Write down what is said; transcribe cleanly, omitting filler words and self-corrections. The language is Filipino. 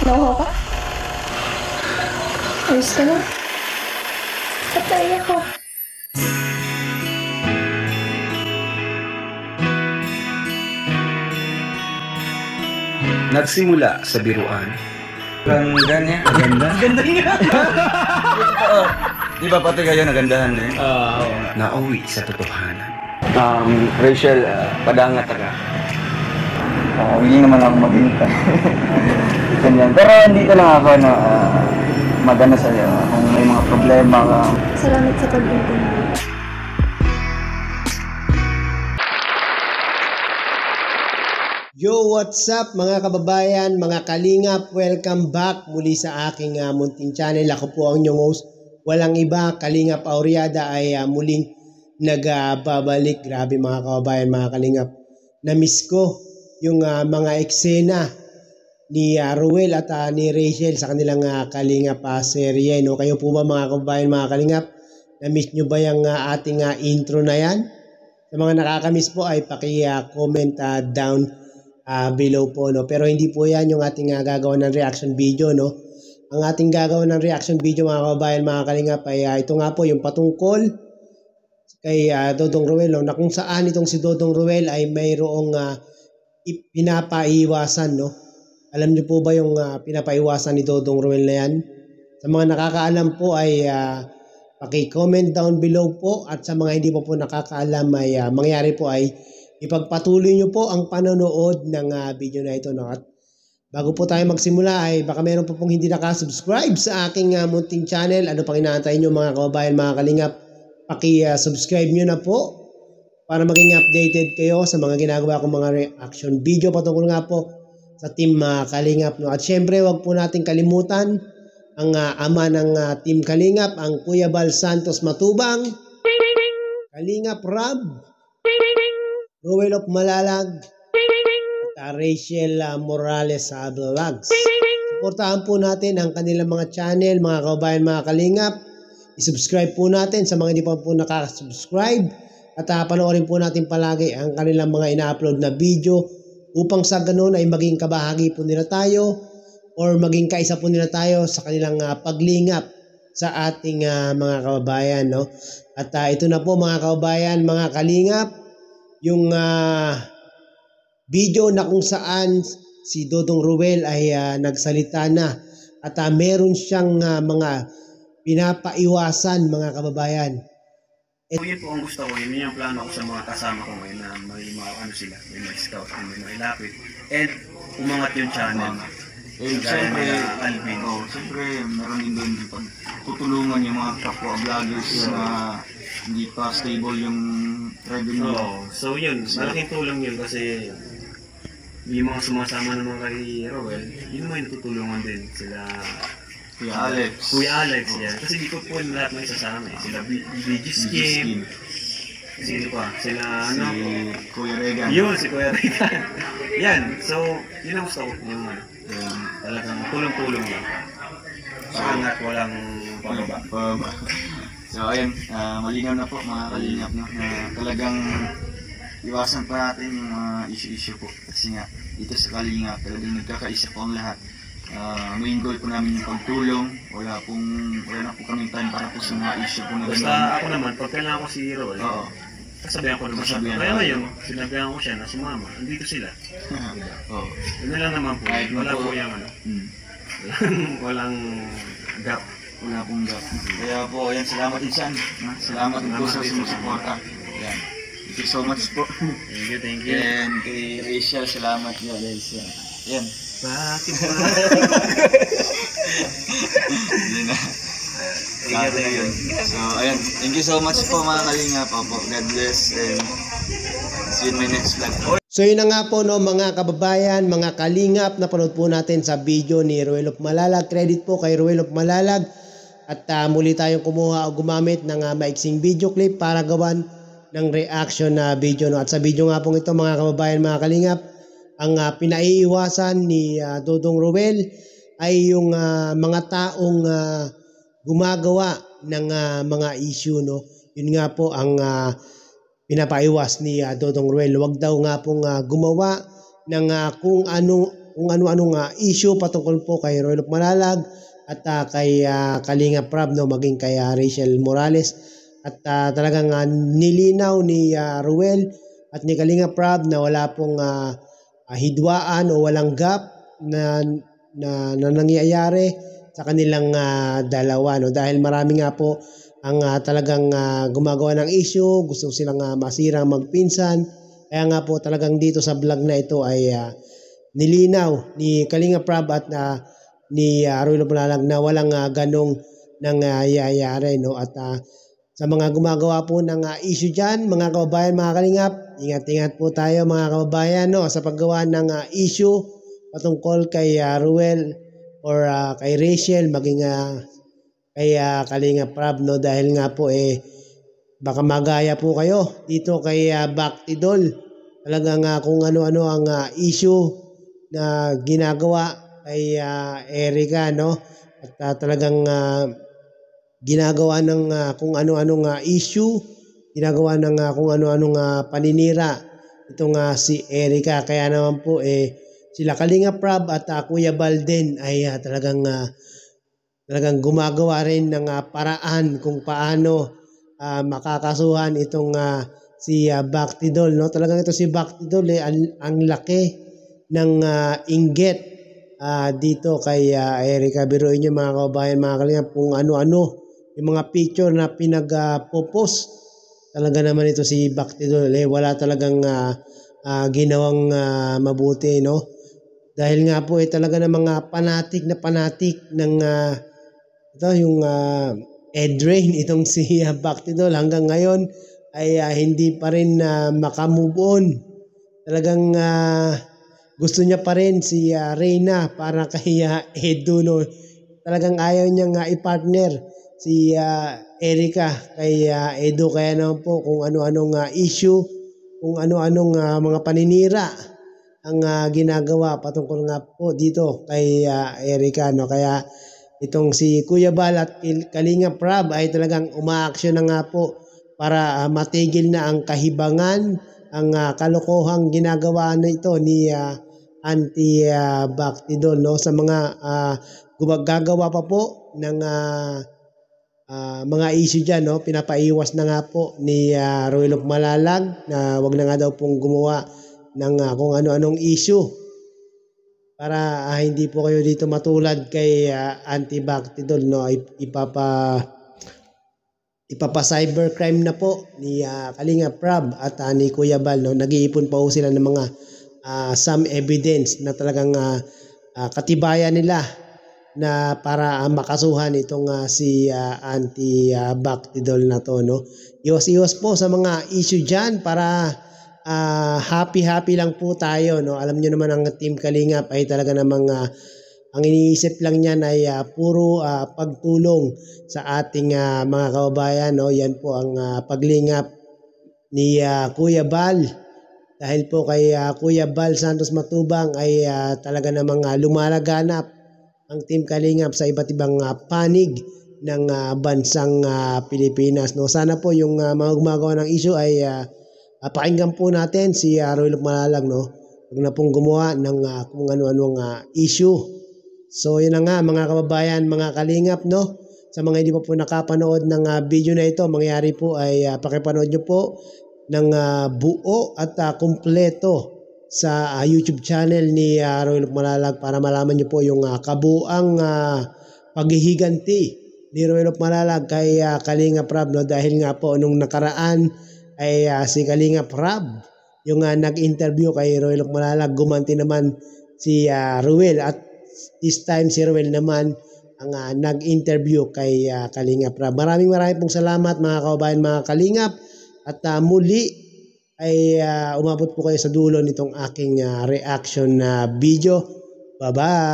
Nauho ka? Ayos ka na? Ba't naiyak ko? Nagsimula sa biruan. Ganda niya. Ganda? Ganda niya. Di ba pati kayo nagandahan din? Nauwi sa totohanan. Rachel, padangat ka. Hindi naman ako maghintay. Ganyan. Pero dito lang ako na magana sa'yo kung may mga problema ka. Salamat sa pag-intindi. Yo, what's up mga kababayan, mga kalingap? Welcome back muli sa aking munting channel. Ako po ang inyong host. Walang iba, Kalingap Auriada ay muling nagbabalik. Grabe mga kababayan, mga kalingap. Na-miss ko yung mga eksena ni Ruel at ni Rachel sa kanilang kalingap serye. No? Kayo po ba mga kababayan, mga kalingap? Na-miss nyo ba yung ating intro na yan? Sa mga nakakamiss po ay paki-comment down below po, no? Pero hindi po yan yung ating gagawa ng reaction video, no? Ang ating gagawa ng reaction video mga kababayan, mga kalingap ay ito nga po yung patungkol kay Dodong Ruel, no? Na kung saan itong si Dodong Ruel ay mayroong pinapaiwasan, no? Alam niyo po ba yung pinapaiwasan ni Dodong Ruel na yan? Sa mga nakakaalam po ay paki-comment down below po, at sa mga hindi po nakakaalam ay mangyari po ay ipagpatuloy nyo po ang panonood ng video na ito. No? At bago po tayo magsimula ay baka meron po pong hindi nakasubscribe sa aking munting channel. Ano pang inaantay nyo mga kababayan, mga kalingap? Paki-subscribe nyo na po para maging updated kayo sa mga ginagawa kong mga reaction video patungkol nga po sa Team Kalingap. No? At syempre wag po natin kalimutan ang ama ng Team Kalingap, ang Kuya Bal Santos Matubang, Kalingap Rab, Ruel of Malalag, at Rachel Morales sa Vlogs. Suportahan po natin ang kanilang mga channel, mga kababayan, mga kalingap. I-subscribe po natin sa mga hindi pa po nakasubscribe. At panoorin po natin palagi ang kanilang mga ina-upload na video upang sa ganun ay maging kabahagi po nila tayo or maging kaisa po nila tayo sa kanilang paglingap sa ating mga kababayan. No? At ito na po mga kababayan, mga kalingap, yung video na kung saan si Dodong Ruel ay nagsalita na at meron siyang mga pinapaiwasan, mga kababayan. Yun po ang gusto ko, yun yung plano ko sa mga kasama ko ngayon na may mga ano sila, may mga scout, may mga ilapit. And umangat yung channel. Siyempre, Alvin. Siyempre, meron din doon pag tutulungan yung mga kapwa vloggers na hindi pa stable yung revenue. So yun, malaking tulong yun kasi yung mga sumasama naman kay Roel, yun mo yung tutulungan din sila. Kuya Alex, yan. Kasi di ko po lahat may sasama eh. Sila BG Skim. Sino pa? Sila Si Kuya Regan. Yun, si Kuya Regan. Yan. So, yun ang gusto ko. Yung talagang tulong-tulong lang. Pangat walang pababa. So ayun, malinaw na po mga kalingap, no, na talagang iwasan pa natin yung mga issue-issue po. Kasi nga, dito sa Kalingap, talagang nagkakaisa po ang lahat. Main goal po namin yung pagtulong. Wala na po kaming time para po sa mga issue po na basta ako naman, pag kailangan ko si Roel, kasabihan ko naman siya. Kaya ngayon, sinabihan ko siya na si Mama, andito sila. Yun na lang naman po. Wala po yung walang gap. Wala pong gap. Kaya po, ayan, salamat din saan. Salamat din po sa sumusuporta. Ayan. Thank you so much po. Thank you. And kay Rachel, salamat niya. Ayan. Bakit ba? Hindi na. So, ayan. Thank you so much po mga kalingap. God bless and see you in my next vlog. So yun na nga po, no, mga kababayan, mga kalingap, napanood po natin sa video ni Ruel of Malalag. Credit po kay Ruel of Malalag. At muli tayong kumuha o gumamit ng maiksing video clip para gawan ng reaction na video. No? At sa video nga pong ito mga kababayan, mga kalingap, ang pinaiiwasan ni Dodong Ruel ay yung mga taong gumagawa ng mga issue. No? Yun nga po ang pinapaiwas ni Dodong Ruel. Huwag daw nga pong gumawa ng kung kung ano-anong issue patungkol po kay Roy Lop Malalag at kay Kalinga Prab, no, maging kay Rachel Morales. At talagang nilinaw ni Ruel at ni Kalinga Prab na wala pong hidwaan o walang gap na nangyayari sa kanilang dalawa, no, dahil marami nga po ang talagang gumagawa ng issue, gusto silang masirang magpinsan. Kaya nga po talagang dito sa vlog na ito ay nilinaw ni Kalinga Prab at ni Roy Lop Malalag na walang ganong nangyayari, no. At sa mga gumagawa po ng issue dyan, mga kababayan, mga kalingap, ingat-ingat po tayo mga kababayan, no, sa paggawa ng issue patungkol kay Ruel or kay Rachel, maging kay Kalinga Prab, no, dahil nga po baka magaya po kayo dito kay Baktidol. Talagang kung ano-ano ang issue na ginagawa kay Erica, no, at talagang ginagawa ng kung ano-anong issue, ginagawa ng kung ano-anong paninira itong si Erica. Kaya naman po sila Kalinga Prab at Kuya Balden ay talagang gumagawa rin ng paraan kung paano makakasuhan itong si Baktidol, no. Talagang ito si Baktidol ang laki ng inggit dito kay Erica. Biruin niyo mga kababayan, mga kalingap, kung ano-ano yung mga picture na pinag-post. Talaga naman ito si Baktidol wala talagang ginawang mabuti, no, dahil nga po talaga ng mga panatik ng ito yung Edrain, itong si Baktidol hanggang ngayon ay hindi pa rin makamove on. Talagang gusto niya pa rin si Reyna para kay Edu, no. Talagang ayaw niyang i-partner si Erica kay Edu. Kaya naman po kung ano-anong issue, kung ano-anong mga paninira ang ginagawa patungkol nga po dito kay Erica, no. Kaya itong si Kuya Bal at Kalinga Prab ay talagang umaaksyon na nga po para matigil na ang kahibangan, ang kalokohang ginagawa na ito ni Baktidol, no. Sa mga gumagawa pa po ng mga issue dyan, no, pinapaiwas na nga po ni Roy Lop Malalag na wag na nga daw pong gumawa ng kung ano-anong issue para hindi po kayo dito matulad kay Baktidol, no. Ipapa-cybercrime na po ni Kalinga Prab at ni Kuya Bal, no. Nag-iipon pa po sila ng mga some evidence na talagang katibayan nila na para makasuhan itong si Baktidol na to, no. Iwas-iwas po sa mga issue dyan para happy lang po tayo, no. Alam nyo naman ang Team Kalingap ay talaga namang ang iniisip lang niyan ay puro pagtulong sa ating mga kababayan, no. Yan po ang paglingap ni Kuya Bal. Dahil po kay Kuya Bal Santos Matubang ay talaga namang lumalaganap ang Team Kalingap sa iba't ibang panig ng bansang Pilipinas, no. Sana po yung mga gumagawa ng issue ay pakinggan po natin si Roy Lop Malalag, no. Huwag na pong gumawa ng kung ano-anong issue. So yun na nga mga kababayan, mga kalingap, no. Sa mga hindi pa po nakapanood ng video na ito, mangyari po ay pakipanood nyo po ng buo at kumpleto sa YouTube channel ni Roy Lop Malalag para malaman nyo po yung kabuang paghihiganti ni Roy Lop Malalag kay Kalinga Prab, no. Dahil nga po nung nakaraan ay si Kalinga Prab yung nag-interview kay Roy Lop Malalag, gumanti naman si Ruel at this time si Ruel naman ang nag-interview kay Kalinga Prab. Maraming pong salamat mga kababayan, mga kalingap, at muli ay umabot po kayo sa dulo nitong aking reaction na video. Bye-bye!